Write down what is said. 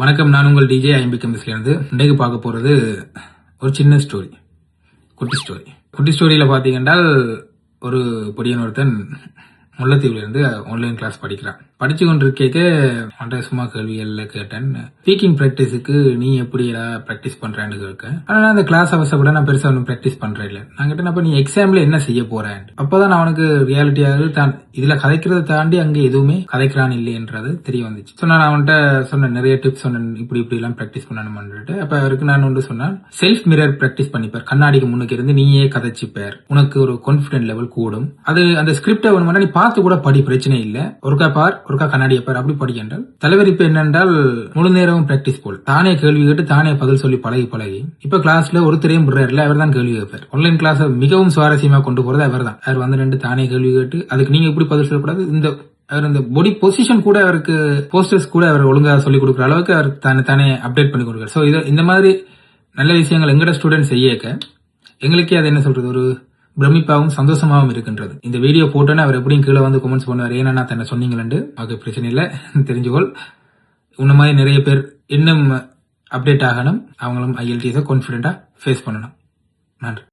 வணக்கம், நான் உங்கள் டிஜே ஐம்பிகம் இருந்து இன்றைக்கு பார்க்க போறது ஒரு சின்ன ஸ்டோரி, குட்டி ஸ்டோரியில பாத்தீங்கன்னா ஒரு பொடியன் ஒருத்தன் முல்லைத்தீவுல இருந்து ஆன்லைன் கிளாஸ் படிக்கிறான். படிச்சு கொண்டிருக்க சும்மா கேள்விகள்ல கேட்டேன், ஸ்பீக்கிங் பிராக்டிஸுக்கு நீ எப்படி பிராக்டிஸ் பண்றேன்னு கேட்க. ஆனா அந்த கிளாஸ் அவசப்பட நான் பெருசா ஒன்றும் பிராக்டிஸ் பண்றேன் இல்ல. நான் கேட்டேன், அப்ப நீ எக்ஸாம்ல என்ன செய்ய போறேன்? அப்பதான் அவனுக்கு ரியாலிட்டியாவது தான் இதுல கதைக்கிறத தாண்டி அங்க எதுவுமே கதைக்கிறான் இல்லைன்றது தெரிய வந்துச்சு. ஸோ நான் அவன்கிட்ட சொன்ன நிறைய டிப்ஸ் சொன்னேன், இப்படி எல்லாம் பிராக்டிஸ் பண்ணணும்னுட்டு. அப்ப அவருக்கு நான் ஒன்று சொன்னேன், செல்ஃப் மிரர் பிராக்டிஸ் பண்ணிப்பார். கண்ணாடிக்கு முன்னுக்கு இருந்து நீயே கதைச்சுப்பார், உனக்கு ஒரு கான்பிடன்ட் லெவல் கூடும். அது அந்த ஸ்கிரிப்டை வேணும்னா நீ பார்த்து கூட படி, பிரச்சனை இல்லை. ஒருக்கா பார், ஒருக்கா கண்ணாடியை பார், அப்படி படிக்கின்றால். தலைவரிப்பு என்னென்றால் முழு நேரமும் பிராக்டிஸ் போல் தானே கேள்வி கேட்டு தானே பதில் சொல்லி பழகி இப்ப கிளாஸ்ல ஒருத்தரையும் விடுறாருல, அவர் தான் கேள்வி கேட்பார். ஆன்லைன் கிளாஸ் மிகவும் சுவாரஸ்யமா கொண்டு போறது அவர் தான். அவர் வந்து ரெண்டு தானே கேள்வி கேட்டு அதுக்கு நீங்க எப்படி பதில் சொல்லக்கூடாது, இந்த பாடி பொசிஷன் கூட அவருக்கு போஸ்டர்ஸ் கூட அவர் ஒழுங்கா சொல்லிக் கொடுக்குற அளவுக்கு அவர் தானே அப்டேட் பண்ணி கொடுக்குறாரு. சோ இந்த மாதிரி நல்ல விஷயங்கள் எங்கட ஸ்டூடெண்ட்ஸ் செய்யக்க எங்களுக்கே அது என்ன சொல்றது, ஒரு பிரமிப்பாகவும் சந்தோஷமாகவும் இருக்கின்றது. இந்த வீடியோ போட்டோன்னு அவர் எப்படியும் கீழே வந்து கமெண்ட்ஸ் பண்ணுவார், ஏன்னா தன்னை சொன்னீங்களேன்னு. ஓகே, பிரச்சனை இல்லை, தெரிஞ்சுக்கொள். உன்ன மாதிரி நிறைய பேர் இன்னும் அப்டேட் ஆகணும், அவங்களும் IELTS கான்பிடென்டா ஃபேஸ் பண்ணணும். நன்றி.